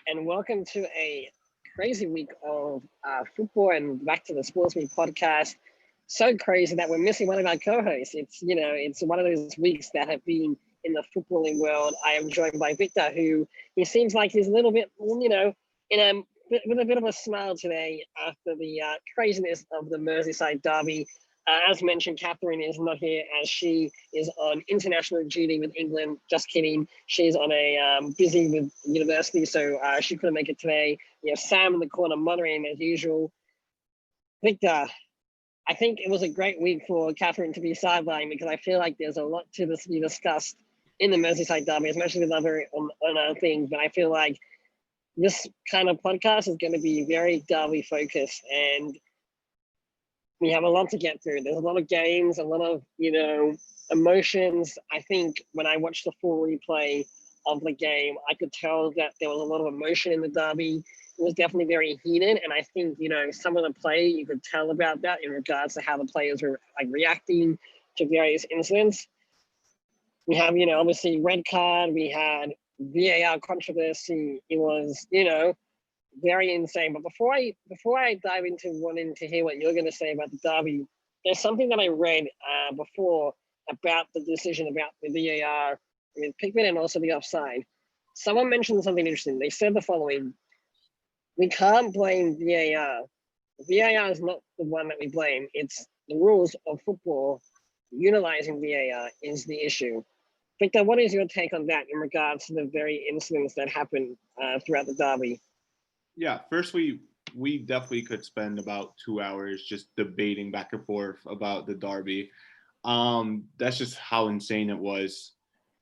and welcome to a crazy week of football and back to the SportsMe podcast. So crazy that we're missing one of our co-hosts. It's one of those weeks that have been in the footballing world. I am joined by Victor, who he seems like he's a little bit, in a with a bit of a smile today after the craziness of the Merseyside derby. As mentioned, Catherine is not here as she is on international duty with England. Just kidding. She's on a busy with university, so she couldn't make it today. We have Sam in the corner moderating as usual. Victor, I think it was a great week for Catherine to be sidelined because I feel like there's a lot to be discussed in the Merseyside derby, especially with other on other things. But I feel like this kind of podcast is going to be very derby focused, and we have a lot to get through. There's a lot of games, a lot of, emotions. I think when I watched the full replay of the game, I could tell that there was a lot of emotion in the derby. It was definitely very heated. And I think, some of the play, you could tell about that in regards to how the players were like reacting to various incidents. We have, obviously red card. We had VAR controversy. It was, very insane. But before I dive into wanting to hear what you're going to say about the derby, there's something that I read before about the decision about the VAR with Pickford and also the offside. Someone mentioned something interesting. They said the following: we can't blame VAR. VAR is not the one that we blame. It's the rules of football. Utilizing VAR is the issue. Victor, what is your take on that in regards to the very incidents that happened throughout the derby? Yeah, first we definitely could spend about 2 hours just debating back and forth about the derby. That's just how insane it was.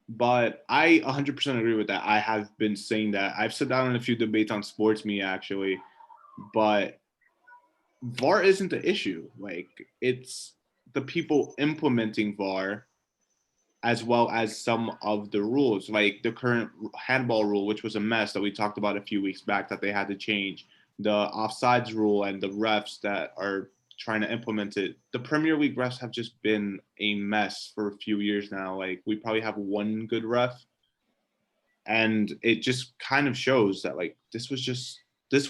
But I 100% agree with that. I have been saying that. I've sat down in a few debates on SportsMe actually, but VAR isn't the issue. Like, it's the people implementing VAR as well as some of the rules, like the current handball rule, which was a mess that we talked about a few weeks back that they had to change, the offsides rule and the refs that are trying to implement it. The Premier League refs have just been a mess for a few years now. Like, we probably have one good ref, and it just kind of shows that like this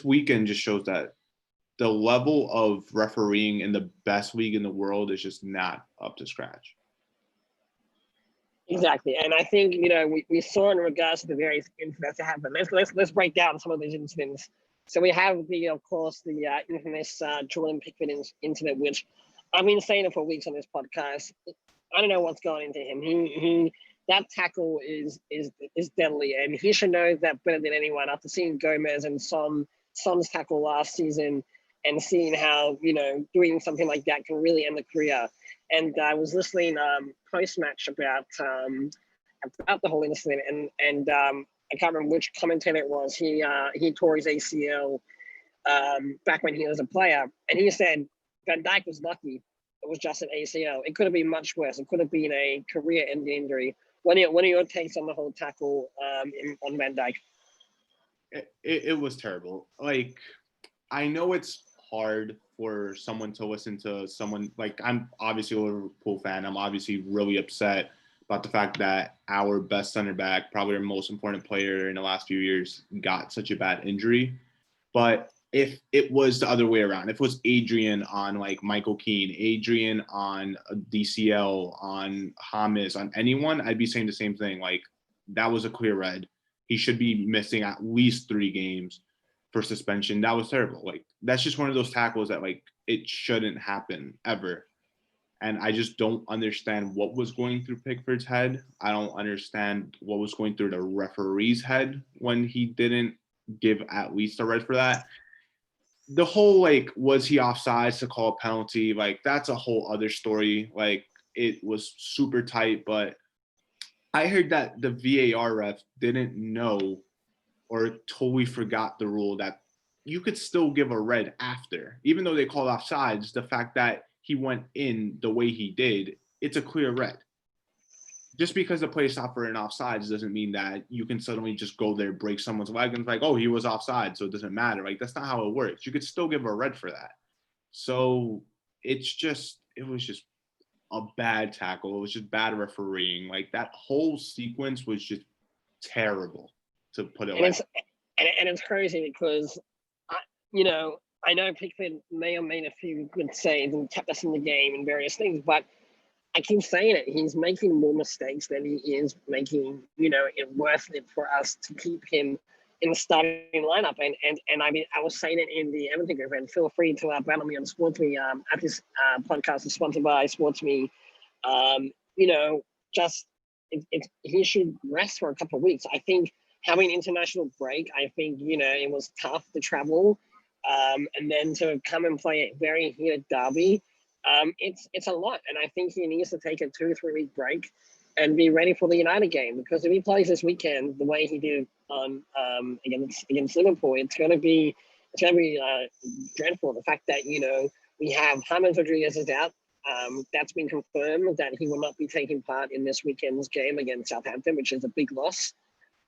weekend just shows that the level of refereeing in the best league in the world is just not up to scratch. Exactly, and I think we saw in regards to the various incidents that happened. Let's break down some of these incidents. So we have of course, the infamous Jordan Pickford incident, which I've been saying it for weeks on this podcast. I don't know what's going into him. He that tackle is deadly, and he should know that better than anyone after seeing Gomez and Son's tackle last season, and seeing how doing something like that can really end the career. And I was listening post match about the whole incident, and I can't remember which commentator it was. He tore his ACL back when he was a player, and he said Van Dijk was lucky. It was just an ACL. It could have been much worse. It could have been a career-ending injury. What are your takes on the whole tackle on Van Dijk? It was terrible. Like, I know it's hard for someone to listen to someone like, I'm obviously a Liverpool fan. I'm obviously really upset about the fact that our best center back, probably our most important player in the last few years, got such a bad injury. But if it was the other way around, if it was Adrian on like Michael Keane, Adrian on DCL, on Hamas, on anyone, I'd be saying the same thing. Like, that was a clear red. He should be missing at least 3 games for suspension. That was terrible. Like, that's just one of those tackles that like it shouldn't happen ever. And I just don't understand what was going through Pickford's head. I don't understand what was going through the referee's head when he didn't give at least a red for that. The whole like, was he offsides to call a penalty? Like, that's a whole other story. Like, it was super tight, but I heard that the VAR ref didn't know or totally forgot the rule that you could still give a red after. Even though they called offsides, the fact that he went in the way he did, it's a clear red. Just because the play stopped for an offsides doesn't mean that you can suddenly just go there, break someone's leg, and it's like, oh, he was offside, so it doesn't matter. Like, that's not how it works. You could still give a red for that. So it was just a bad tackle. It was just bad refereeing. Like, that whole sequence was just terrible, to put it like. and it's crazy because, I, you know, I know Pickford may have made a few good saves and kept us in the game and various things, but I keep saying it. He's making more mistakes than he is making, it worth it for us to keep him in the starting lineup. And I mean, I was saying it in the Everton group, and feel free to battle me on SportsMe. At this podcast is sponsored by SportsMe. You know, just he should rest for a couple of weeks. I think having an international break, I think, it was tough to travel, and then to come and play a very heated derby. It's a lot, and I think he needs to take a 2 3 week break and be ready for the United game, because if he plays this weekend the way he did on against Liverpool, it's gonna be dreadful. The fact that we have James Rodriguez is out. That's been confirmed that he will not be taking part in this weekend's game against Southampton, which is a big loss.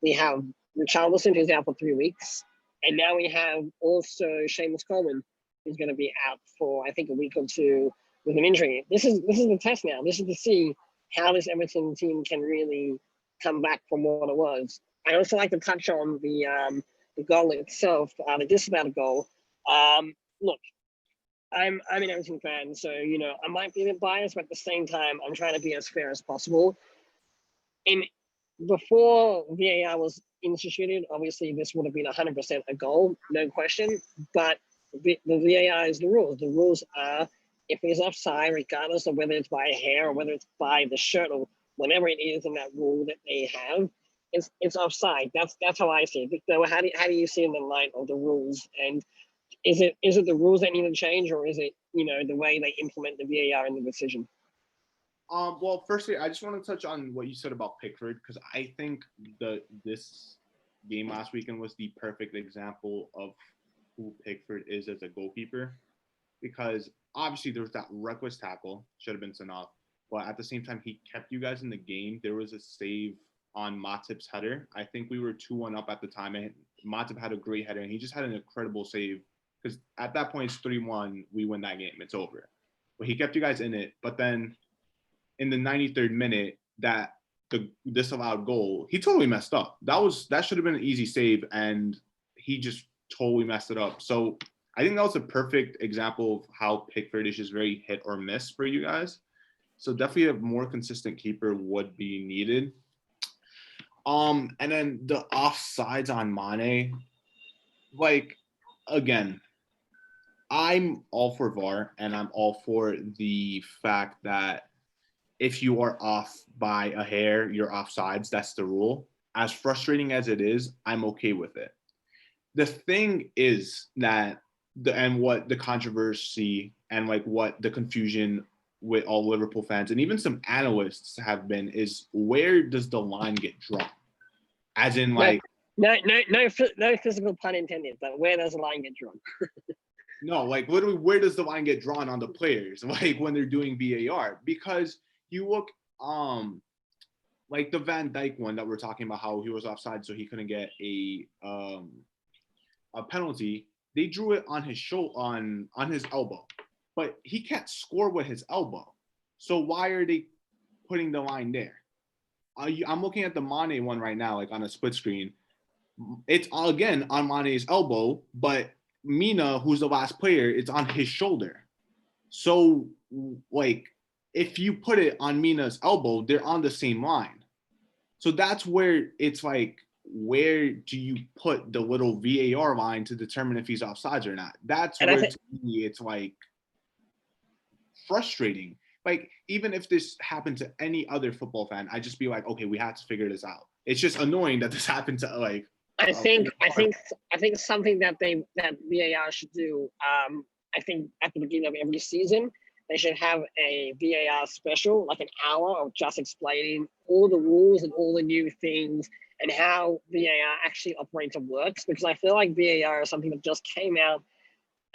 We have Richarlison, who's out for 3 weeks, and now we have also Seamus Coleman, who's going to be out for I think a week or two with an injury. This is the test now. This is to see how this Everton team can really come back from what it was. I also like to touch on the goal itself, the disallowed goal. Look, I'm an Everton fan, so I might be a bit biased, but at the same time, I'm trying to be as fair as possible. In Before VAR was instituted, obviously this would have been 100% a goal, no question. But the VAR is the rules. The rules are, if he's offside, regardless of whether it's by a hair or whether it's by the shirt or whatever it is in that rule that they have, it's offside. That's how I see it. Victor, how do you see in the light of the rules? And is it the rules that need to change, or is it the way they implement the VAR in the decision? Well, firstly, I just want to touch on what you said about Pickford, because I think this game last weekend was the perfect example of who Pickford is as a goalkeeper. Because obviously there was that reckless tackle, should have been sent off, but at the same time he kept you guys in the game. There was a save on Matip's header. I think we were 2-1 up at the time, and Matip had a great header, and he just had an incredible save. Because at that point it's 3-1, we win that game, it's over. But he kept you guys in it. But then in the 93rd minute, that the disallowed goal, he totally messed up. That should have been an easy save, and he just totally messed it up. So I think that was a perfect example of how Pickford is just very hit or miss for you guys. So definitely a more consistent keeper would be needed. And then the offsides on Mane, like, again, I'm all for VAR, and I'm all for the fact that if you are off by a hair, you're offsides. That's the rule. As frustrating as it is, I'm okay with it. The thing is that what the controversy and like what the confusion with all Liverpool fans and even some analysts have been is, where does the line get drawn? As in, like, no physical pun intended, but where does the line get drawn? No, like, literally, where does the line get drawn on the players, like when they're doing VAR? Because you look, like the Van Dijk one that we're talking about, how he was offside, so he couldn't get a penalty. They drew it on his on his elbow, but he can't score with his elbow. So why are they putting the line there? I'm looking at the Mane one right now, like on a split screen. It's again on Mane's elbow, but Mina, who's the last player, it's on his shoulder. So, like, if you put it on Mina's elbow, they're on the same line. So that's where it's like, where do you put the little VAR line to determine if he's offsides or not? That's where to me it's like frustrating. Like, even if this happened to any other football fan, I'd just be like, okay, we have to figure this out. It's just annoying that this happened to, like, I think something that VAR should do. I think at the beginning of every season, they should have a VAR special, like an hour of just explaining all the rules and all the new things and how VAR actually operates and works. Because I feel like VAR is something that just came out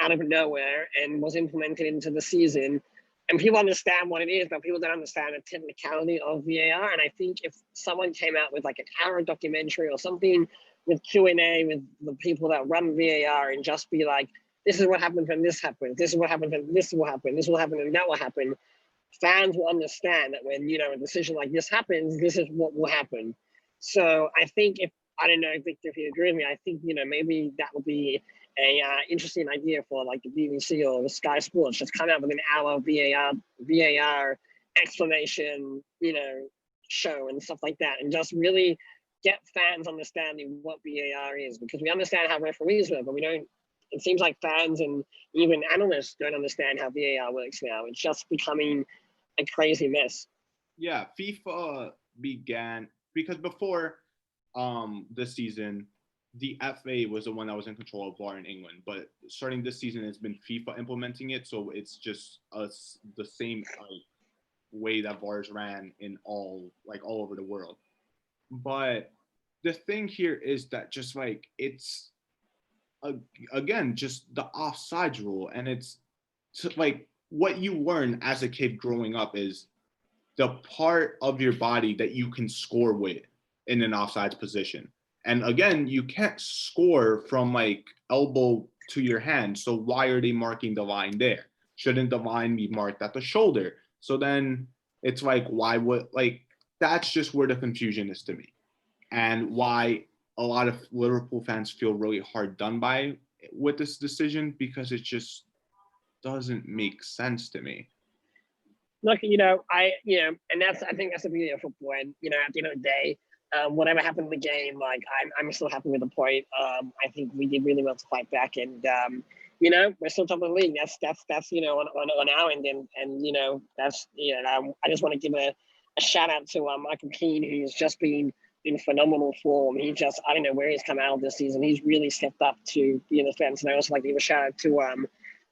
of nowhere and was implemented into the season. And people understand what it is, but people don't understand the technicality of VAR. And I think if someone came out with like an hour documentary or something with Q&A with the people that run VAR and just be like, this is what happens when this happens, this is what happens when this will happen, this will happen and that will happen, fans will understand that when a decision like this happens, this is what will happen. So I think if I don't know, Victor, if you agree with me. I think maybe that would be a interesting idea for like the BBC or the Sky Sports. Just come out with an hour VAR explanation, show and stuff like that, and just really get fans understanding what VAR is, because we understand how referees work, but we don't. It seems like fans and even analysts don't understand how VAR works now. It's just becoming a crazy mess. Yeah, FIFA began because before this season, the FA was the one that was in control of VAR in England. But starting this season, it's been FIFA implementing it, so it's just the same way that VARs ran in all over the world. But the thing here is that just like it's again just the offsides rule, and it's like what you learn as a kid growing up is the part of your body that you can score with in an offsides position. And again, you can't score from like elbow to your hand. So why are they marking the line there? Shouldn't the line be marked at the shoulder? So then it's like, why would like that's just where the confusion is to me, and why a lot of Liverpool fans feel really hard done by with this decision, because it just doesn't make sense to me. Look, and I think that's the beauty of football. And at the end of the day, whatever happened in the game, like I'm still happy with the point. I think we did really well to fight back, and we're still top of the league. That's on our end, and that's I just want to give a shout out to Michael Keane, who's just been in phenomenal form. He just I don't know where he's come out of this season. He's really stepped up to be in the fence, and I also like to give a shout out to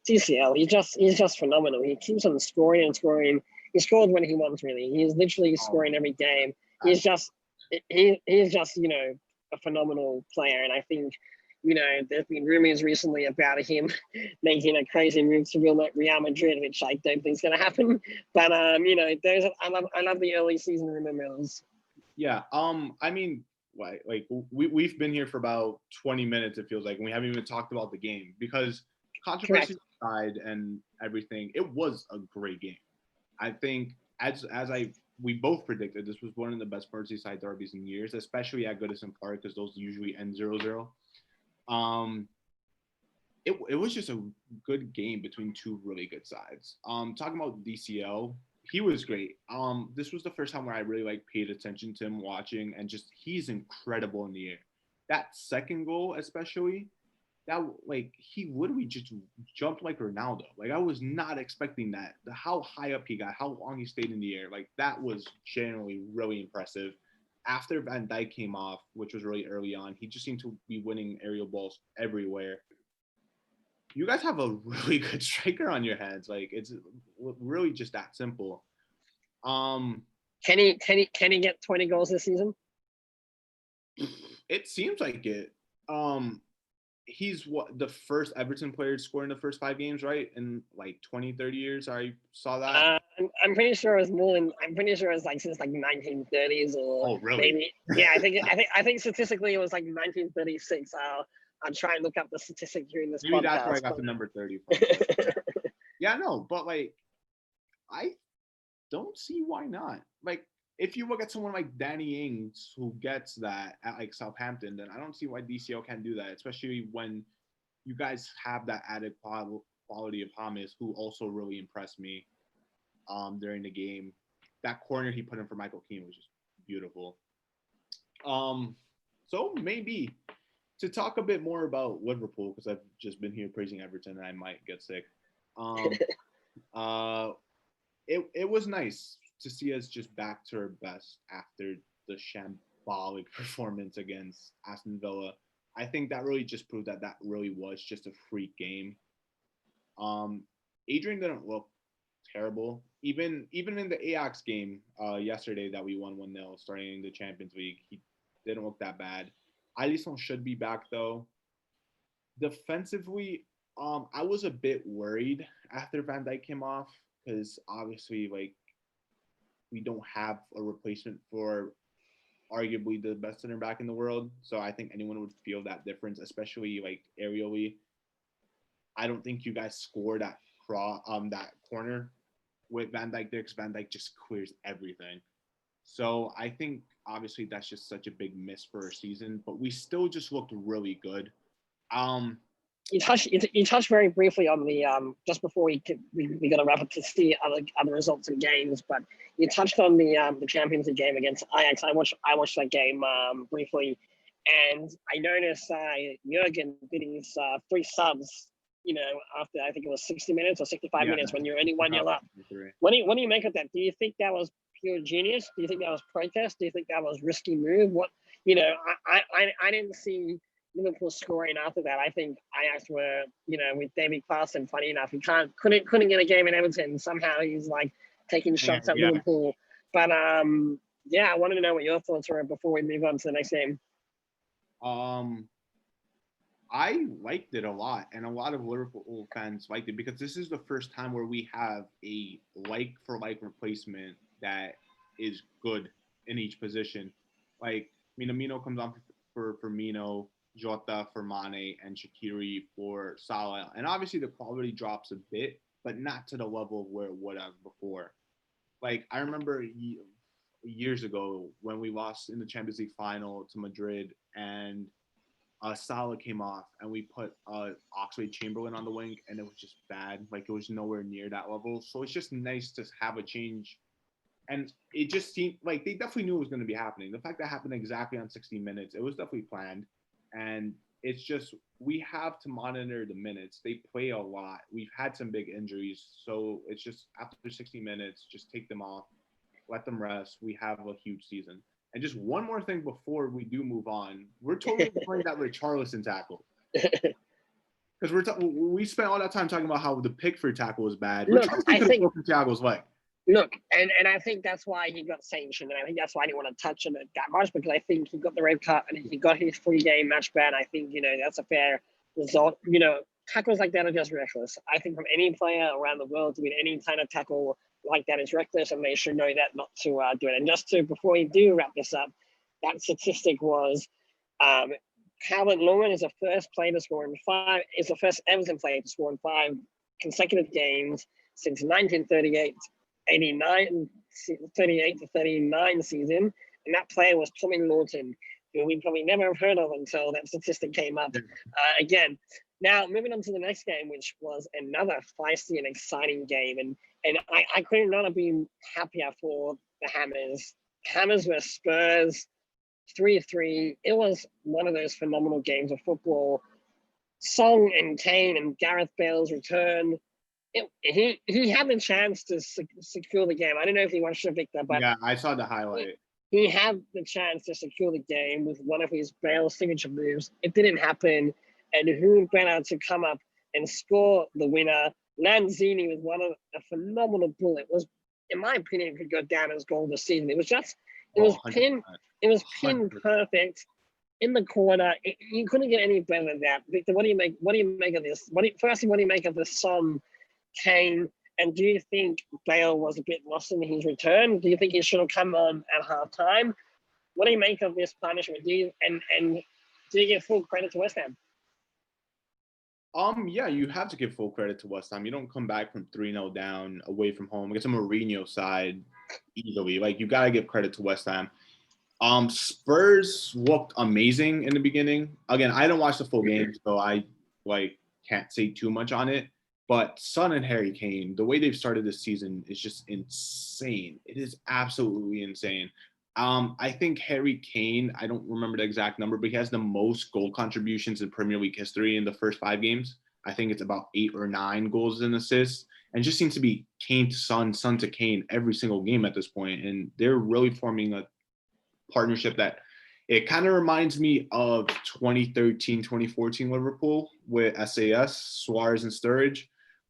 TCL. He's just phenomenal. He keeps on scoring and scoring. He scores when he wants, really. He's literally scoring every game. He's just a phenomenal player, and I think there's been rumors recently about him making a crazy move to Real Madrid, which I don't think is going to happen. But I love the early season rumors. Yeah. I mean, like we've been here for about 20 minutes. It feels like, and we haven't even talked about the game, because controversy aside and everything, it was a great game. I think as we both predicted, this was one of the best Merseyside derbies in years, especially at Goodison Park, because those usually end 0-0. It was just a good game between two really good sides. Talking about DCL, he was great. This was the first time where I really paid attention to him watching, and just he's incredible in the air. That second goal, especially, that he literally just jumped like Ronaldo. I was not expecting that. How high up he got, how long he stayed in the air. That was generally really impressive. After Van Dijk came off, which was really early on, he just seemed to be winning aerial balls everywhere. You guys have a really good striker on your hands. It's really just that simple. Can he get 20 goals this season? It seems like it. He's the first Everton player to score in the first 5 games, right? In 20, 30 years. I saw that. I'm pretty sure it's more than. I'm pretty sure it's since 1930s or. Oh, really? Maybe. Yeah, I think statistically it was 1936. I'll try and look up the statistic during this Maybe podcast. That's where I got the number 30 from. Yeah, no, but I don't see why not. If you look at someone like Danny Ings, who gets that at Southampton, then I don't see why DCL can't do that, especially when you guys have that added quality of James, who also really impressed me during the game. That corner he put in for Michael Keane was just beautiful. So maybe to talk a bit more about Liverpool, because I've just been here praising Everton and I might get sick. It was nice to see us just back to our best after the shambolic performance against Aston Villa. I think that really just proved that really was just a freak game. Adrian didn't look terrible. Even in the Ajax game yesterday that we won 1-0 starting the Champions League, he didn't look that bad. Alisson should be back though. Defensively, I was a bit worried after Van Dijk came off, because obviously we don't have a replacement for arguably the best center back in the world. So I think anyone would feel that difference, especially aerially. I don't think you guys scored that corner with Van Dijk there, because Van Dijk just clears everything. So I think obviously that's just such a big miss for our season, but we still just looked really good. Um, you touched very briefly on the just before we got to wrap up to see other results and games, but you touched on the Champions League game against Ajax. I watched that game briefly, and I noticed Jurgen did his three subs. You know, after I think it was 60 minutes or 65 minutes when you're only 1-0 up. What do you make of that? Do you think that was pure genius? Do you think that was protest? Do you think that was risky move? What I didn't see Liverpool scoring after that. I think Ajax were, with David Klassen, funny enough, he couldn't get a game in Everton. Somehow he's like taking shots at Liverpool. But I wanted to know what your thoughts were before we move on to the next game. I liked it a lot, and a lot of Liverpool fans liked it because this is the first time where we have a like-for-like replacement that is good in each position. Like, Minamino comes on for Firmino, Jota for Mane, and Shaqiri for Salah. And obviously the quality drops a bit, but not to the level of where it would have before. Like, I remember years ago when we lost in the Champions League final to Madrid, and Salah came off, and we put Oxlade-Chamberlain on the wing, and it was just bad. Like, it was nowhere near that level. So it's just nice to have a change. And it just seemed like they definitely knew it was going to be happening. The fact that it happened exactly on 60 minutes, it was definitely planned. And it's just, we have to monitor the minutes. They play a lot. We've had some big injuries. So it's just after 60 minutes, just take them off, let them rest. We have a huge season. And just one more thing before we do move on, we're totally ignoring that Richarlison tackle. Because we spent all that time talking about how the Pickford tackle was bad. Look, I think Thiago's leg. Look, and I think that's why he got sanctioned, and I think that's why I didn't want to touch on it that much, because I think he got the red card and he got his 3-game match ban. I think, that's a fair result. Tackles like that are just reckless. I think from any player around the world doing any kind of tackle like that is reckless, and they should know that not to do it. And just before we do wrap this up, that statistic was Calvert-Lewin is the first player to score in is the first Everton player to score in 5 consecutive games since 1938. 38 to 39 season, and that player was Tommy Lawton, who we probably never have heard of until that statistic came up again. Now, moving on to the next game, which was another feisty and exciting game, and I could not have been happier for the Hammers. Hammers were Spurs 3-3. It was one of those phenomenal games of football. Song and Kane and Gareth Bale's return. He had the chance to secure the game. I don't know if you watched it, Victor, but yeah, I saw the highlight. He had the chance to secure the game with one of his Bale signature moves. It didn't happen, and who better to come up and score the winner? Lanzini with a phenomenal bullet. Was, in my opinion, could go down as goal of the season. It was pinned perfect in the corner. You couldn't get any better than that. Victor, what do you make of this? What do you make of the Son, Kane, and do you think Bale was a bit lost in his return? Do you think he should have come on at halftime? What do you make of this punishment? Do you give full credit to West Ham? Yeah, you have to give full credit to West Ham. You don't come back from 3-0 down away from home against a Mourinho side easily. Like, you gotta give credit to West Ham. Spurs looked amazing in the beginning. Again, I didn't watch the full game, so I can't say too much on it. But Son and Harry Kane, the way they've started this season is just insane. It is absolutely insane. I think Harry Kane, I don't remember the exact number, but he has the most goal contributions in Premier League history in the first 5 games. I think it's about 8 or 9 goals and assists. And just seems to be Kane to Son, Son to Kane every single game at this point. And they're really forming a partnership that it kind of reminds me of 2013, 2014 Liverpool with SAS, Suarez and Sturridge,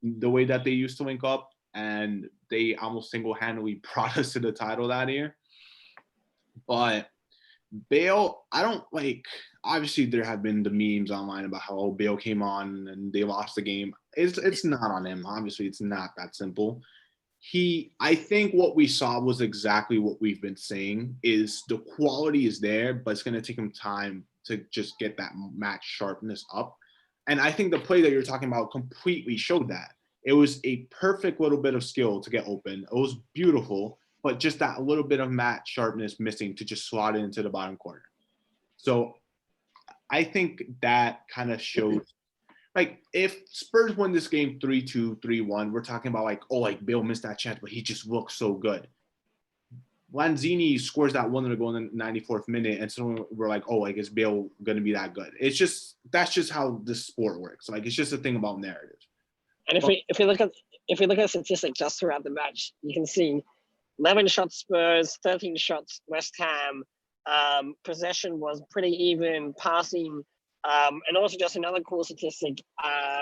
the way that they used to link up, and they almost single-handedly brought us to the title that year. But Bale, I don't obviously there have been the memes online about how Bale came on and they lost the game. It's not on him. Obviously, it's not that simple. I think what we saw was exactly what we've been saying, is the quality is there, but it's going to take him time to just get that match sharpness up. And I think the play that you're talking about completely showed that. It was a perfect little bit of skill to get open. It was beautiful, but just that little bit of Matt sharpness missing to just slot it into the bottom corner. So I think that kind of shows, like, if Spurs win this game 3-2, 3-1, we're talking about like, oh, like Bale missed that chance, but he just looks so good. Lanzini scores that one goal in the 94th minute, and so we're like, oh, like, is Bale going to be that good? It's just, that's just how this sport works. Like, it's just a thing about narrative. And if we look at statistics just throughout the match, you can see 11 shots Spurs, 13 shots West Ham. Possession was pretty even, passing, and also just another cool statistic.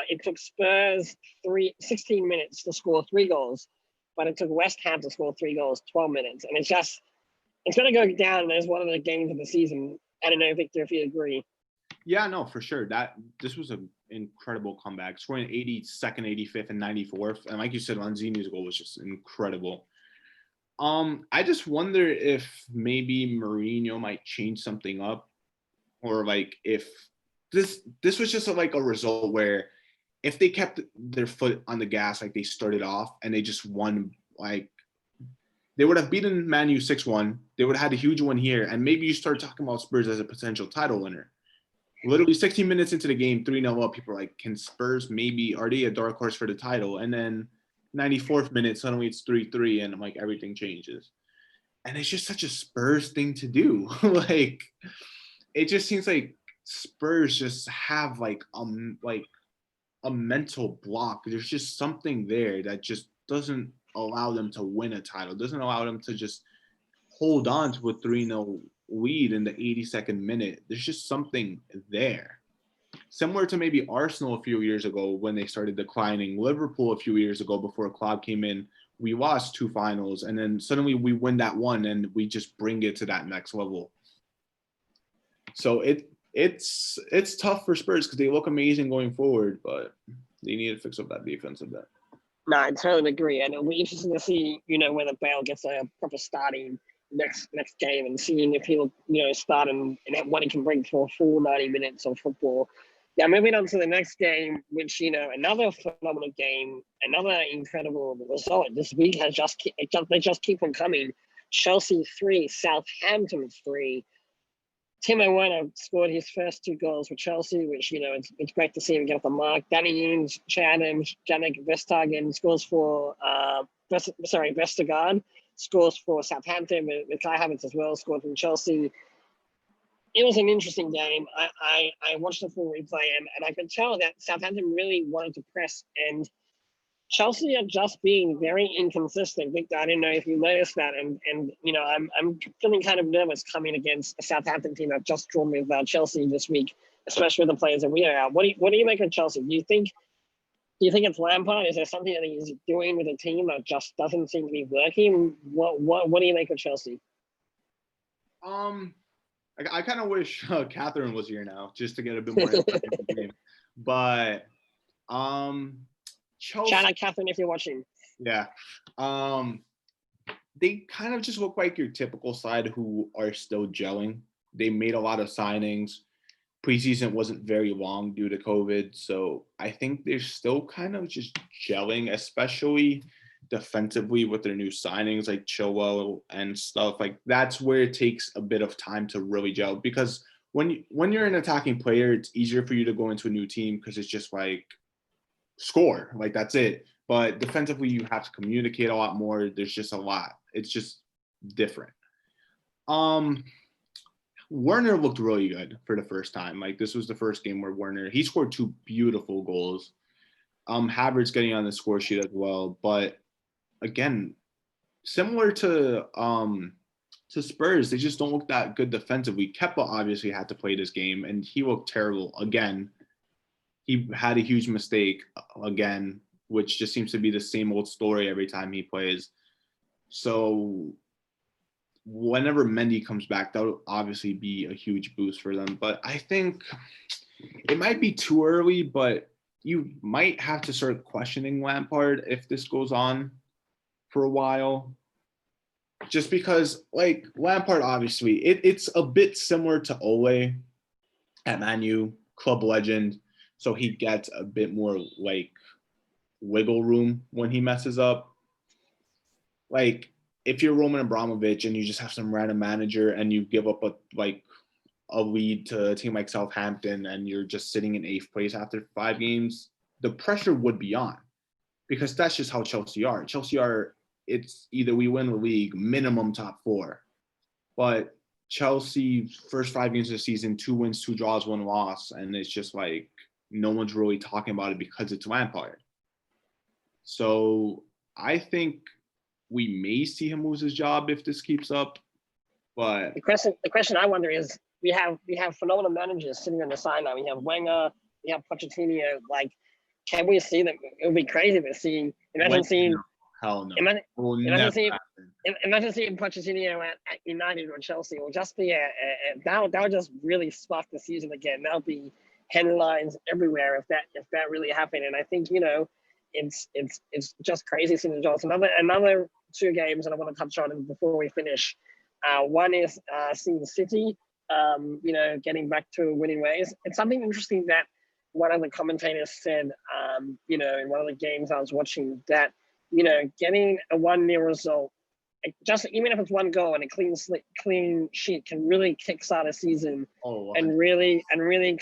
It took Spurs 16 minutes to score 3 goals, but it took West Ham to score 3 goals 12 minutes. And it's going to go down as one of the games of the season. I don't know, Victor, if you agree. Yeah, no, for sure. This was an incredible comeback, scoring 82nd, 85th, and 94th. And like you said, Lanzini's goal was just incredible. I just wonder if maybe Mourinho might change something up, or like if this was just a result where if they kept their foot on the gas like they started off and they just won, like they would have beaten Man U 6-1. They would have had a huge one here, and maybe you start talking about Spurs as a potential title winner. Literally 16 minutes into the game, 3-0 up, people are like, can Spurs are they a dark horse for the title? And then 94th minute, suddenly it's 3-3, and I'm like, everything changes. And it's just such a Spurs thing to do. Like, it just seems like Spurs just have like a mental block. There's just something there that just doesn't allow them to win a title, doesn't allow them to just hold on to a 3-0 lead in the 82nd minute. There's just something there. Similar to maybe Arsenal a few years ago when they started declining, Liverpool a few years ago before Klopp came in, we lost 2 finals, and then suddenly we win that one and we just bring it to that next level. So it's tough for Spurs because they look amazing going forward, but they need to fix up that defense a bit. No, I totally agree, and it'll be interesting to see, whether Bale gets a proper starting next game and seeing if he'll, start and what he can bring for a full 90 minutes of football. Yeah, moving on to the next game, which, another phenomenal game, another incredible result. This week they just keep on coming. Chelsea 3, Southampton 3. Timo Werner scored his first 2 goals for Chelsea, which, it's great to see him get off the mark. Danny Ings, Che Adams, Jannik Vestergaard scores for Vestergaard scores for Southampton, with Kai Havertz as well, scored from Chelsea. It was an interesting game. I watched the full replay, and I could tell that Southampton really wanted to press, and Chelsea are just being very inconsistent. Victor, I didn't know if you noticed that, and I'm feeling kind of nervous coming against a Southampton team that just drawn with Chelsea this week, especially with the players that we are. What do you make of Chelsea? Do you think it's Lampard? Is there something that he's doing with the team that just doesn't seem to be working? What do you make of Chelsea? I kind of wish Catherine was here now just to get a bit more insight into the game. But Chelsea, shout out Catherine if you're watching. Yeah. They kind of just look like your typical side who are still gelling. They made a lot of signings. Preseason wasn't very long due to COVID. So I think they're still kind of just gelling, especially defensively with their new signings like Chilwell and stuff. Like, that's where it takes a bit of time to really gel, because when you're an attacking player, it's easier for you to go into a new team because it's just like score, like that's it. But defensively, you have to communicate a lot more. There's just a lot. It's just different. Werner looked really good for the first time. Like, this was the first game where he scored 2 beautiful goals. Havertz getting on the score sheet as well. But again, similar to Spurs, they just don't look that good defensively. Kepa obviously had to play this game, and he looked terrible again. He had a huge mistake again, which just seems to be the same old story every time he plays. So whenever Mendy comes back, that will obviously be a huge boost for them. But I think it might be too early, but you might have to start questioning Lampard if this goes on for a while. Just because, like, Lampard, obviously, it's a bit similar to Ole at Man U, club legend. So he gets a bit more, like, wiggle room when he messes up. Like, if you're Roman Abramovich and you just have some random manager and you give up a lead to a team like Southampton and you're just sitting in 8th place after 5 games, the pressure would be on, because that's just how Chelsea are. It's either we win the league, minimum top 4. But Chelsea, first 5 games of the season, 2 wins, 2 draws, 1 loss, and it's just like no one's really talking about it because it's Lampard. So I think we may see him lose his job if this keeps up. But the question I wonder is, we have phenomenal managers sitting on the sideline. We have Wenger, we have Pochettino. Like, can we see them? It would be crazy to see. Imagine seeing Pochettino at United or Chelsea. It will just be that would just really spark the season again. That'll be headlines everywhere if that really happened. And I think, it's just crazy seeing the results. Another 2 games that I want to touch on before we finish. One is seeing City, getting back to winning ways. It's something interesting that one of the commentators said, in one of the games I was watching, that, getting a 1-0 result, just even if it's 1 goal and a clean sheet, can really kickstart a season and really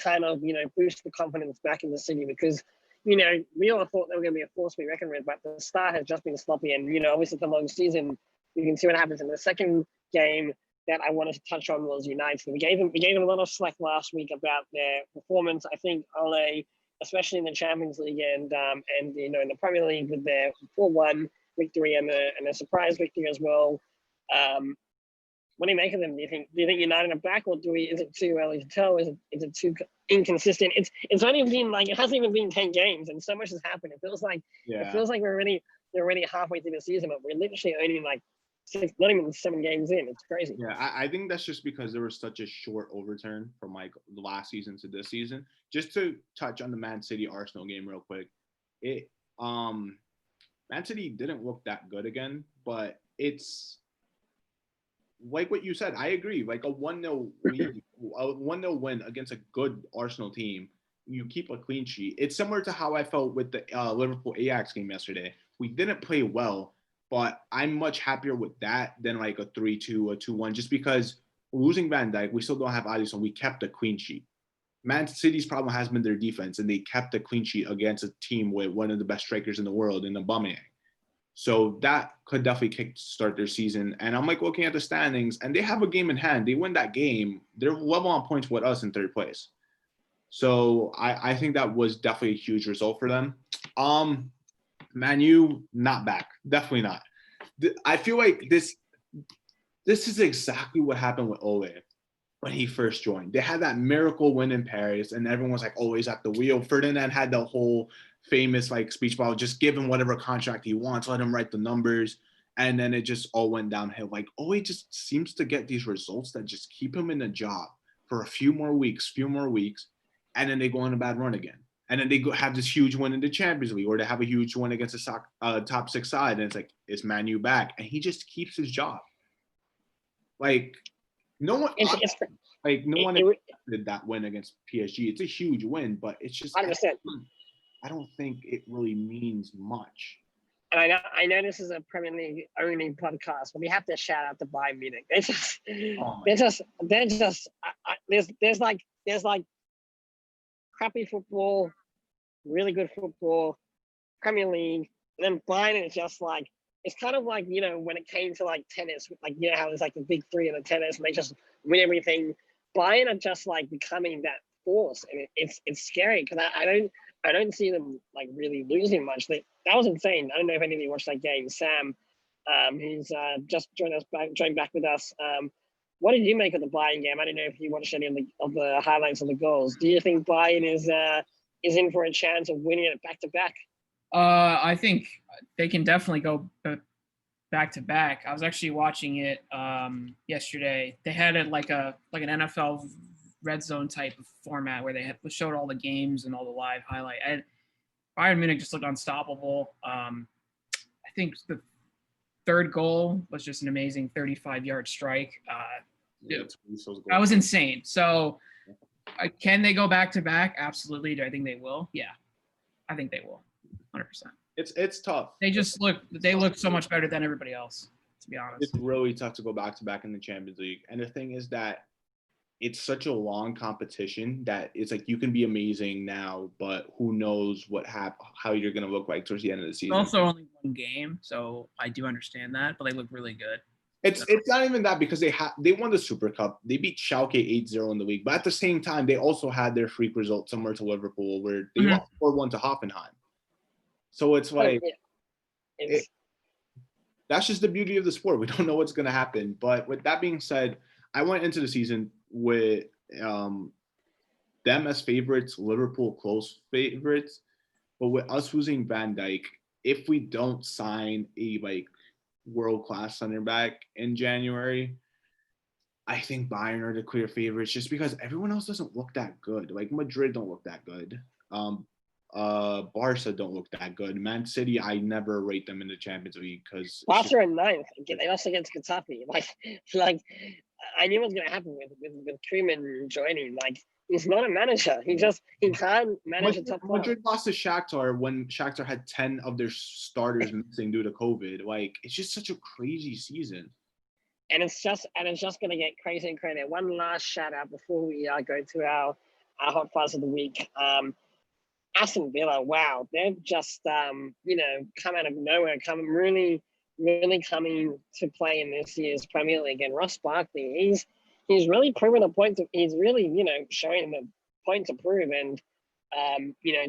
kind of, boost the confidence back in the City, because, we all thought they were going to be a force to be reckoned with, but the start has just been sloppy. And, obviously it's a long season. You can see what happens in the second game that I wanted to touch on was United. We gave them a lot of slack last week about their performance. I think Ole, especially in the Champions League and in the Premier League, with their 4-1 victory and a surprise victory as well. What do you make of them? Do you think United are back, or is it too early to tell? Is it too inconsistent? It's only been it hasn't even been 10 games, and so much has happened. It feels like we're already halfway through the season, but we're literally only not even 7 games in. It's crazy. Yeah, I think that's just because there was such a short overturn from the last season to this season. Just to touch on the Man City Arsenal game real quick, Man City didn't look that good again, but it's like what you said. I agree. Like a 1-0 lead, a 1-0 win against a good Arsenal team, you keep a clean sheet. It's similar to how I felt with the Liverpool Ajax game yesterday. We didn't play well, but I'm much happier with that than like a 3-2, a 2-1, just because losing Van Dijk, we still don't have Alisson. We kept a clean sheet. Man City's problem has been their defense, and they kept a clean sheet against a team with one of the best strikers in the world in Aubameyang. So that could definitely kickstart their season. And I'm looking at the standings, and they have a game in hand. They win that game, they're level on points with us in 3rd place. So I think that was definitely a huge result for them. Man U, not back. Definitely not. I feel like this is exactly what happened with Ole when he first joined. They had that miracle win in Paris, and everyone was like, Ole's at the wheel. Ferdinand had the whole famous speech about just give him whatever contract he wants, let him write the numbers. And then it just all went downhill. Ole just seems to get these results that just keep him in a job for a few more weeks, and then they go on a bad run again. And then they have this huge win in the Champions League, or they have a huge win against a top 6 side, and it's is Man U back? And he just keeps his job. No one did that win against PSG. It's a huge win, but it's just 100%. I don't think it really means much. And I know this is a Premier League only podcast, but we have to shout out the Bayern Munich. There's crappy football, really good football, Premier League, and then Bayern is just it's kind of when it came to tennis, how there's the big 3 in the tennis and they just win everything. Bayern are just becoming that force, and it's scary because I don't see them really losing much. That was insane. I don't know if any of you watched that game. Sam, who's just joined back with us. What did you make of the Bayern game? I don't know if you watched any of the highlights of the goals. Do you think Bayern is in for a chance of winning it back to back? I think they can definitely go back to back. I was actually watching it yesterday. They had it like an NFL red zone type of format where they showed all the games and all the live highlight. Bayern Munich just looked unstoppable. I think the 3rd goal was just an amazing 35-yard strike. That was insane. So can they go back to back? Absolutely. Do I think they will? Yeah, I think they will. 100%. It's tough. They look so much better than everybody else. to be honest. It's really tough to go back to back in the Champions League. And the thing is that it's such a long competition that it's like you can be amazing now, but who knows how you're going to look like towards the end of the season. Also, only one game, so I do understand that, but they look really good. It's not even that, because they won the Super Cup. They beat Schalke 8-0 in the league. But at the same time, they also had their freak result similar to Liverpool where they lost 4-1 to Hoffenheim. So it's like that's just the beauty of the sport. We don't know what's going to happen. But with that being said, I went into the season with them as favorites, Liverpool close favorites. But with us losing Van Dijk, if we don't sign a world-class center back in January, I think Bayern are the clear favorites just because everyone else doesn't look that good. Like Madrid don't look that good. Barca don't look that good. Man City, I never rate them in the Champions League because Barca are ninth. They lost against Getafe. Like I knew what was going to happen with Koeman joining. Like he's not a manager. He can't manage a top four. Madrid lost to Shakhtar when Shakhtar had 10 of their starters missing due to COVID. Like it's just such a crazy season. And it's just going to get crazy and crazy. One last shout out before we go to our hot fuzz of the week. Aston Villa, wow, they've just come out of nowhere, really coming to play in this year's Premier League. And Ross Barkley, he's really proven a point. He's really showing the point to prove. And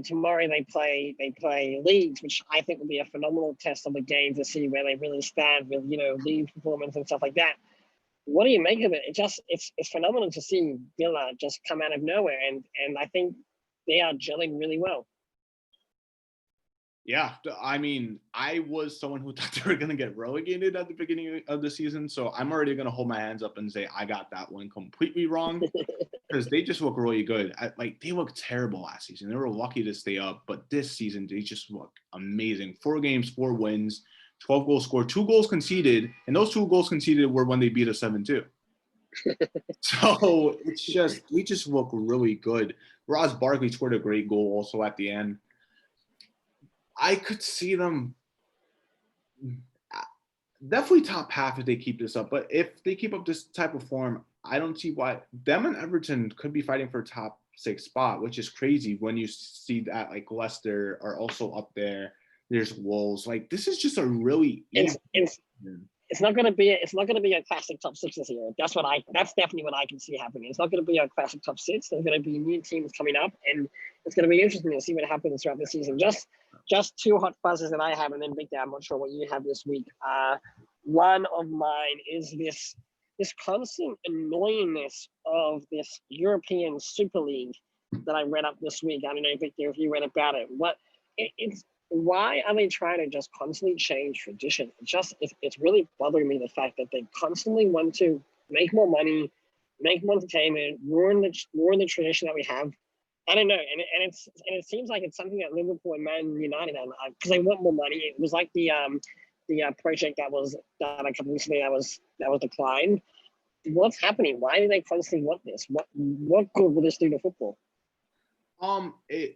tomorrow they play Leeds, which I think will be a phenomenal test of the game to see where they really stand with league performance and stuff like that. What do you make of it? It's phenomenal to see Villa just come out of nowhere, and I think they are gelling really well. Yeah, I mean, I was someone who thought they were going to get relegated at the beginning of the season, so I'm already going to hold my hands up and say I got that one completely wrong because they just look really good. They looked terrible last season. They were lucky to stay up, but this season they just look amazing. 4 games, 4 wins, 12 goals scored, 2 goals conceded, and those 2 goals conceded were when they beat us 7-2. So we just look really good. Ross Barkley scored a great goal also at the end. I could see them definitely top half if they keep this up. But if they keep up this type of form, I don't see why them and Everton could be fighting for a top 6 spot, which is crazy when you see that like Leicester are also up there. There's Wolves. Like this is just a really It's not going to be a classic top 6 this year. That's definitely what I can see happening. It's not going to be a classic top 6. There's going to be new teams coming up, and it's going to be interesting to see what happens throughout the season. Just 2 hot buzzes that I have, and then Big Dad, I'm not sure what you have this week. One of mine is this constant annoyingness of this European Super League that I read up this week. I don't know, Victor, if you read about it. Why are they trying to just constantly change tradition? It's really bothering me, the fact that they constantly want to make more money, make more entertainment, ruin the tradition that we have. I don't know, and it seems like it's something that Liverpool and Man United are, because they want more money. It was like the project that was done a couple weeks ago that was declined. What's happening? Why do they constantly want this? What good will this do to football?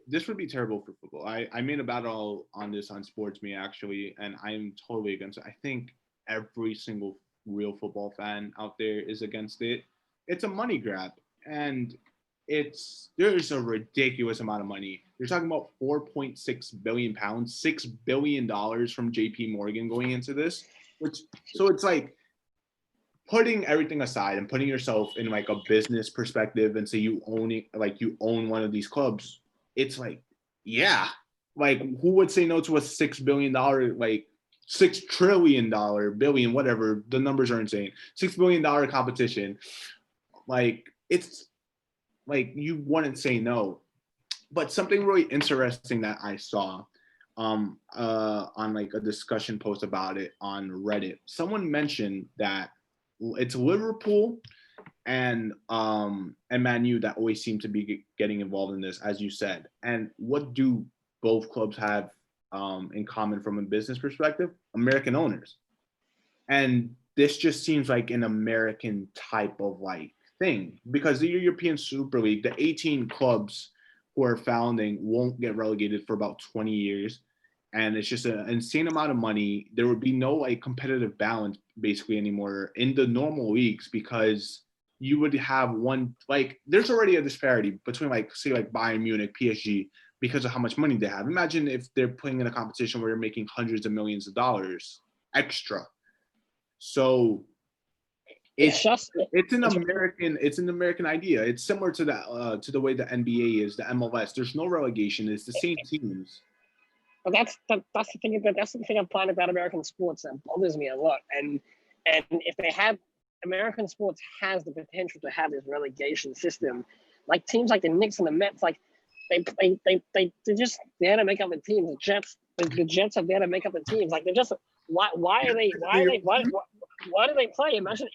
This would be terrible for football. I made a battle on this on SportsMe actually, and I'm totally against it. I think every single real football fan out there is against it. It's a money grab, and there's a ridiculous amount of money. You're talking about 4.6 billion pounds, $6 billion from JP Morgan going into this, so it's like putting everything aside and putting yourself in like a business perspective and say you own one of these clubs. It's like, yeah, like who would say no to a $6 billion, like $6 trillion billion, whatever, the numbers are insane, $6 billion competition. Like it's like you wouldn't say no. But something really interesting that I saw on like a discussion post about it on Reddit, someone mentioned that it's Liverpool and Man U that always seem to be getting involved in this, as you said. And what do both clubs have in common from a business perspective? American owners. And this just seems like an American type of like thing, because the European Super League, the 18 clubs who are founding won't get relegated for about 20 years. And it's just an insane amount of money. There would be no like competitive balance basically anymore in the normal leagues because you would have one, like, there's already a disparity between, like, say, like Bayern Munich, PSG, because of how much money they have. Imagine if they're playing in a competition where you're making hundreds of millions of dollars extra. So it's an American idea. It's similar to that to the way the NBA is, the MLS. There's no relegation. It's the same teams. But that's the thing. That's the thing I find about American sports that bothers me a lot. And if they have American sports has the potential to have this relegation system, like teams like the Knicks and the Mets, like they're just there to make up the teams. The Jets are there to make up the teams. Like they're just why do they play? Imagine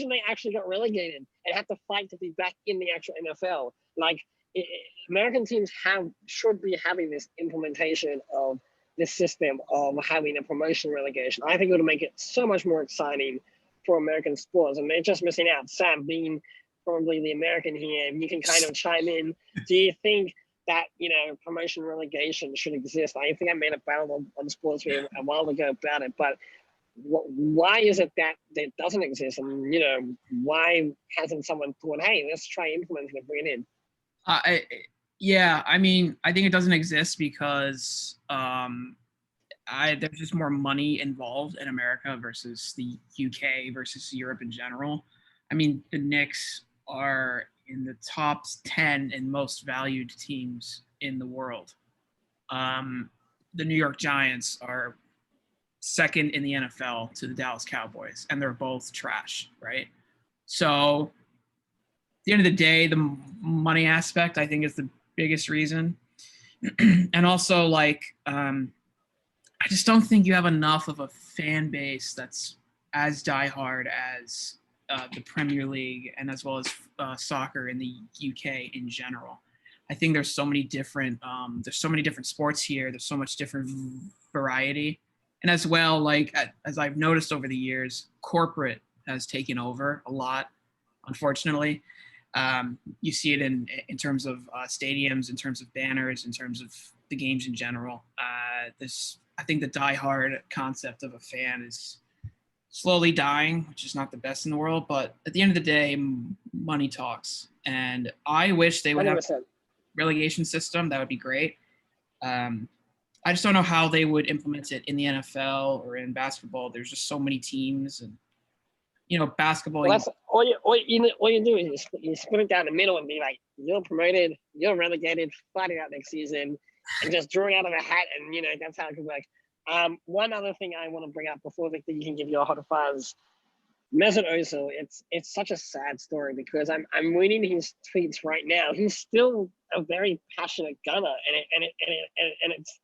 they actually got relegated and have to fight to be back in the actual NFL. Like American teams should be having this implementation of this system of having a promotion relegation. I think it would make it so much more exciting for American sports, and they're just missing out. Sam, being probably the American here, you can kind of chime in. Do you think that promotion relegation should exist? I think I made a battle on SportsMe a while ago about it, but why is it that it doesn't exist? And why hasn't someone thought, hey, let's try implementing it, bring it in? I mean, I think it doesn't exist because there's just more money involved in America versus the UK versus Europe in general. I mean, the Knicks are in the top 10 in most valued teams in the world. The New York Giants are second in the NFL to the Dallas Cowboys, and they're both trash, right? So at the end of the day, the money aspect, I think, is the biggest reason. And also, like, I just don't think you have enough of a fan base that's as diehard as the Premier League and as well as soccer in the UK in general. I think there's so many different sports here. There's so much different variety. And as well, like, as I've noticed over the years, corporate has taken over a lot, unfortunately. You see it in terms of stadiums, in terms of banners, in terms of the games in general. I think the diehard concept of a fan is slowly dying, which is not the best in the world. But at the end of the day, money talks. And I wish they would 100%. Have a relegation system. That would be great. I just don't know how they would implement it in the NFL or in basketball. There's just so many teams, and basketball. Well, that's all you do is you split it down the middle and be like, you're promoted, you're relegated, fight it out next season, and just draw it out of a hat, and that's how it could work. One other thing I want to bring up before Victor, you can give your hot fuzz. Mesut Ozil, it's such a sad story because I'm reading his tweets right now. He's still a very passionate gunner, and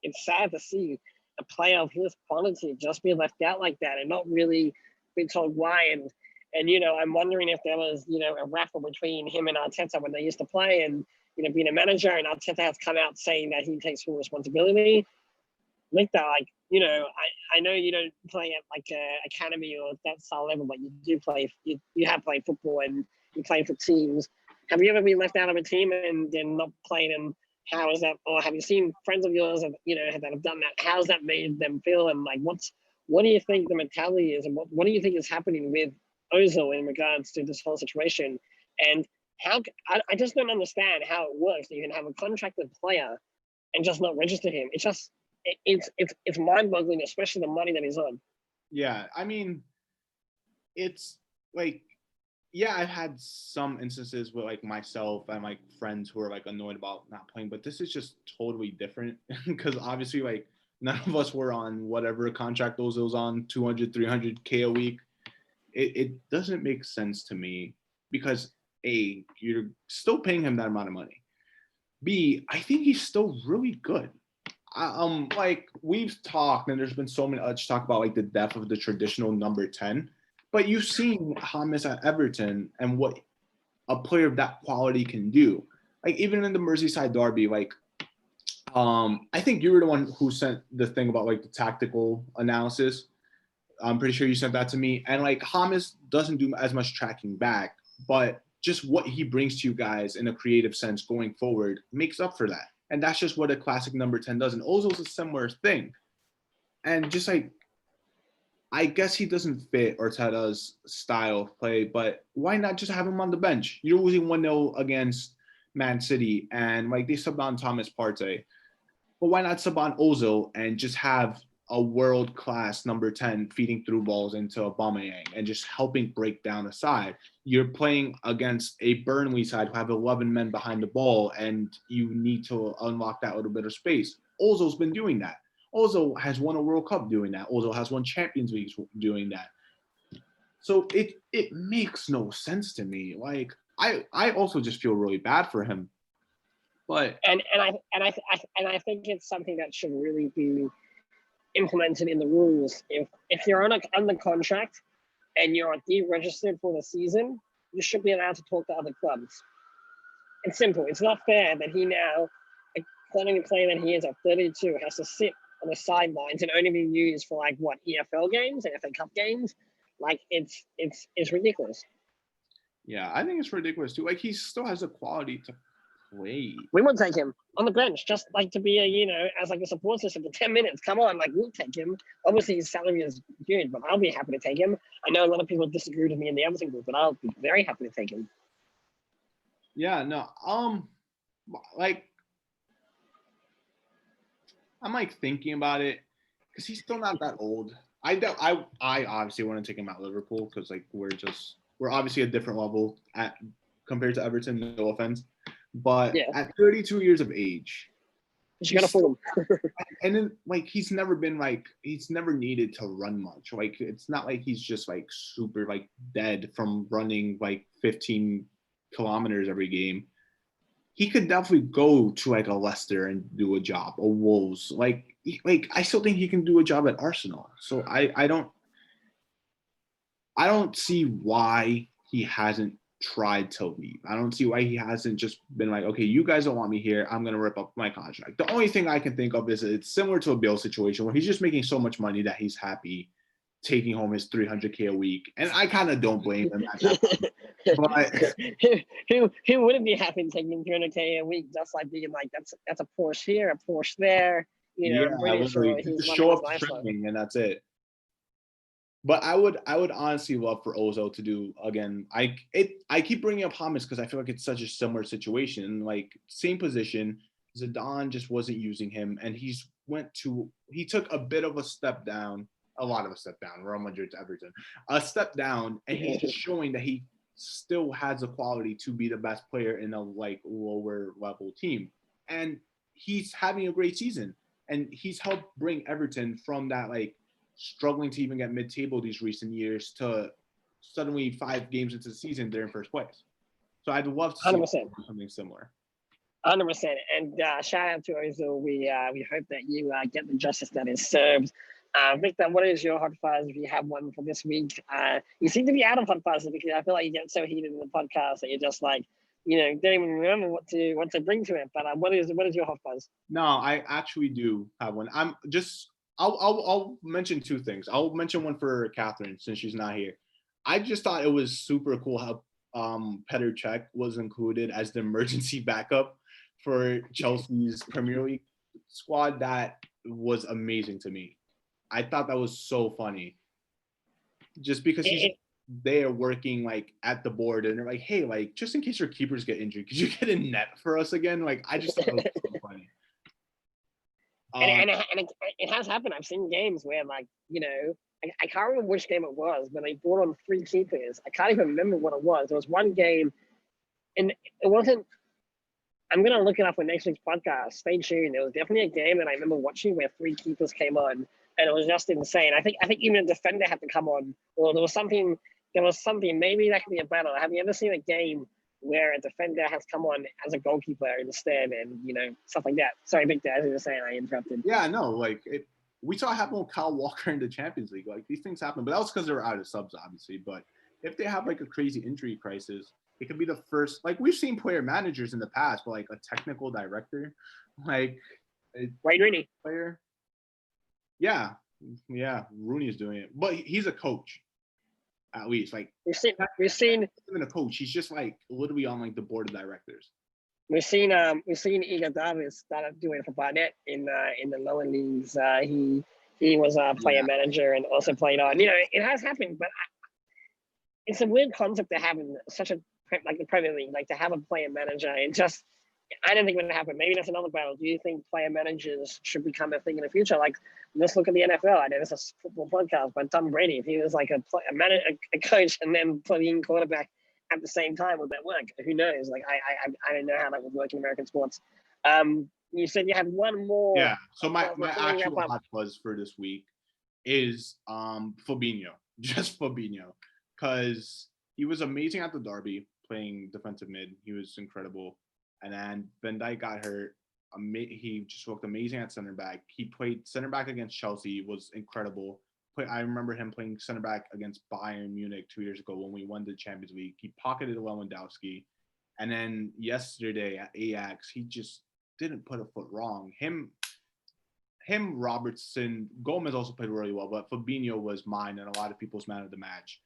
it's sad to see a player of his quality just be left out like that and not really be told why. And I'm wondering if there was a raffle between him and Arteta when they used to play, and being a manager, and Arteta has come out saying that he takes full responsibility. Victor, like, I know you don't play at like academy or that style level, but you do play. You have played football and you play for teams. Have you ever been left out of a team and then not played? And how is that? Or have you seen friends of yours that have done that? How's that made them feel? And like, what do you think the mentality is, and what do you think is happening with Ozil in regards to this whole situation? And how I just don't understand how it works. You can have a contracted player and just not register him. It's just it's mind-boggling, especially the money that he's on. Yeah, I mean, it's like, yeah, I've had some instances with like myself and like friends who are like annoyed about not playing, but this is just totally different because obviously like none of us were on whatever contract those was on, 200, 300K a week. It doesn't make sense to me because A, you're still paying him that amount of money. B, I think he's still really good. Like we've talked, and there's been so much talk about like the depth of the traditional number 10, but you've seen James at Everton and what a player of that quality can do. Like even in the Merseyside derby, like I think you were the one who sent the thing about like the tactical analysis. I'm pretty sure you sent that to me. And like James doesn't do as much tracking back, but just what he brings to you guys in a creative sense going forward makes up for that. And that's just what a classic number 10 does. And Ozil's a similar thing. And just like, I guess he doesn't fit Arteta's style of play, but why not just have him on the bench? You're losing 1-0 against Man City, and like they subbed on Thomas Partey. But why not sub on Ozil and just have a world-class number 10 feeding through balls into Aubameyang and just helping break down a side? You're playing against a Burnley side who have 11 men behind the ball, and you need to unlock that little bit of space. Ozil's been doing that. Ozil has won a World Cup doing that. Ozil has won Champions League doing that. So it makes no sense to me. Like I also just feel really bad for him. But I think it's something that should really be implemented in the rules. If you're under contract and you're deregistered for the season, you should be allowed to talk to other clubs. It's simple. It's not fair that he now, a quality player that he is at 32, has to sit on the sidelines and only be used for like what, EFL games and FA Cup games. Like it's ridiculous. Yeah, I think it's ridiculous too. Like he still has the quality to play. We would take him on the bench, just like to be as like a support system for 10 minutes. Come on, like we'll take him. Obviously his salary is good, but I'll be happy to take him. I know a lot of people disagree with me in the Everton group, but I'll be very happy to take him. Yeah, no, like I'm like thinking about it because he's still not that old. I obviously want to take him at Liverpool because like we're obviously a different level compared to Everton. No offense, but yeah. At 32 years of age, you gotta fool him. And then like he's never needed to run much. Like it's not like he's just like super like dead from running like 15 kilometers every game. He could definitely go to like a Leicester and do a job, or Wolves. Like I still think he can do a job at Arsenal. So I don't see why he hasn't tried to leave. I don't see why he hasn't just been like, okay, you guys don't want me here. I'm gonna rip up my contract. The only thing I can think of is it's similar to a Bill situation where he's just making so much money that he's happy taking home his $300K a week, and I kind of don't blame him at that point. But who wouldn't be happy taking $300K a week, just like being like that's a Porsche here, a Porsche there, pretty sure he's show up to training and that's it. But I would honestly love for Ozil to do again. I keep bringing up James because I feel like it's such a similar situation, like same position. Zidane just wasn't using him, and he took a bit of a step down. A lot of a step down. Real Madrid to Everton, a step down, and he's just showing that he still has the quality to be the best player in a like lower level team, and he's having a great season, and he's helped bring Everton from that like struggling to even get mid-table these recent years to suddenly 5 games into the season they're in first place. So I'd love to see something similar. 100%. And shout out to Ozil. We hope that you get the justice that is served. Victor, what is your hot fuzz if you have one for this week? You seem to be out of hot fuzz because I feel like you get so heated in the podcast that you're just like, don't even remember what to bring to it. But what is your hot fuzz? No, I actually do have one. I'll mention 2 things. I'll mention one for Catherine since she's not here. I just thought it was super cool how Petr Cech was included as the emergency backup for Chelsea's Premier League squad. That was amazing to me. I thought that was so funny. Just because he's there working like at the board and they're like, hey, like just in case your keepers get injured, could you get a net for us again? Like I just thought it was so funny. And it has happened. I've seen games where like, I can't remember which game it was, but they brought on 3 keepers. I can't even remember what it was. There was one game and it wasn't, I'm going to look it up for next week's podcast. Stay tuned. It was definitely a game that I remember watching where 3 keepers came on and it was just insane. I think even a defender had to come on, or there was something, maybe that could be a battle. Have you ever seen a game where a defender has come on as a goalkeeper instead and, stuff like that? Sorry, Victor, as you were saying, I interrupted. Yeah, no, like we saw it happen with Kyle Walker in the Champions League. Like these things happen, but that was because they were out of subs, obviously. But if they have like a crazy injury crisis, it could be the first, like we've seen player managers in the past, but like a technical director, like Wayne Rooney. Player. Yeah, Rooney is doing it, but he's a coach. At least, like we've seen even a coach. He's just like literally on like the board of directors. We've seen Igor Davis start doing it for Barnett in the lower leagues. He was a player manager and also played on. You know, it has happened, but it's a weird concept to have in such a like the Premier League, like to have a player manager. And just, I don't think it would happen. Maybe that's another battle. Do you think player managers should become a thing in the future? Like, let's look at the NFL. I know this is a football podcast, but Tom Brady, if he was like a coach and then playing quarterback at the same time, would that work? Who knows? Like, I don't know how that would work in American sports. You said you had one more. Yeah. So my actual hot buzz for this week is Fabinho, just Fabinho, because he was amazing at the Derby playing defensive mid. He was incredible, and then Van Dijk got hurt. He just looked amazing at center back. He played center back against Chelsea, was incredible. I remember him playing center back against Bayern Munich 2 years ago when we won the Champions League. He pocketed Lewandowski, and then yesterday at Ajax, he just didn't put a foot wrong. Him, Robertson, Gomez also played really well, but Fabinho was mine and a lot of people's man of the match.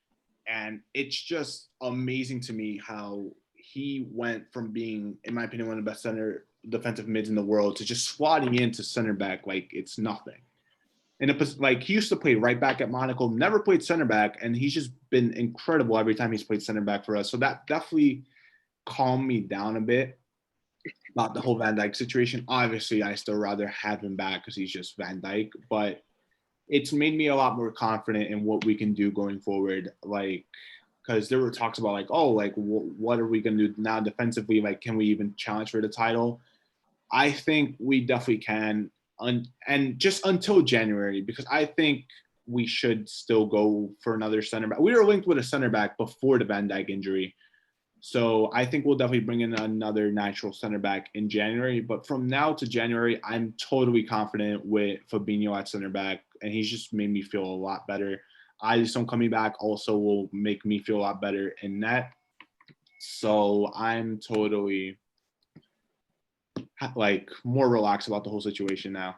And it's just amazing to me how he went from being, in my opinion, one of the best center defensive mids in the world to just slotting into center back like it's nothing. And like he used to play right back at Monaco, never played center back, and he's just been incredible every time he's played center back for us. So that definitely calmed me down a bit about the whole Van Dijk situation. Obviously, I still rather have him back because he's just Van Dijk, but it's made me a lot more confident in what we can do going forward. Like, because there were talks about like, oh, like what are we going to do now defensively? Like, can we even challenge for the title? I think we definitely can, and just until January, because I think we should still go for another center back. We were linked with a center back before the Van Dijk injury. So I think we'll definitely bring in another natural center back in January. But from now to January, I'm totally confident with Fabinho at center back, and he's just made me feel a lot better. Alisson coming back also will make me feel a lot better in that. So I'm totally like more relaxed about the whole situation now.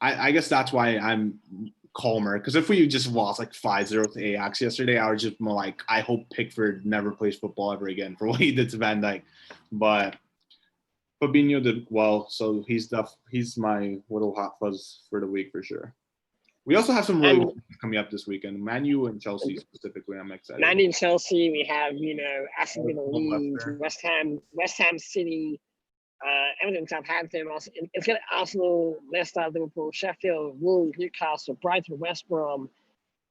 I guess that's why I'm calmer, because if we just lost like 5-0 to Ajax yesterday, I was just more like, I hope Pickford never plays football ever again for what he did to Van Dijk. But Fabinho did well, so he's my little hot fuzz for the week for sure. We also have some really coming up this weekend. Man U and Chelsea specifically, I'm excited. Man U and Chelsea, we have, Aston Villa, Leeds, West Ham City, Everton, Southampton. It's got Arsenal, Leicester, Liverpool, Sheffield, Wolves, Newcastle, Brighton, West Brom,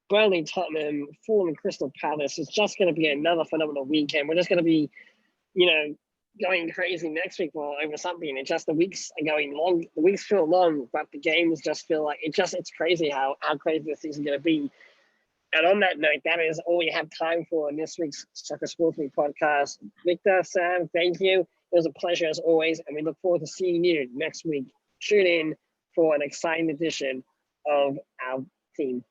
Burnley, Tottenham, Fulham, Crystal Palace. It's just going to be another phenomenal weekend. We're just going to be, going crazy next week over something. It's just the weeks are going long. The weeks feel long, but the games just feel like it's crazy how crazy this season's going to be. And on that note, that is all we have time for in this week's Soccer SportsMe podcast. Victor, Sam, thank you. It was a pleasure as always, and we look forward to seeing you next week. Tune in for an exciting edition of our team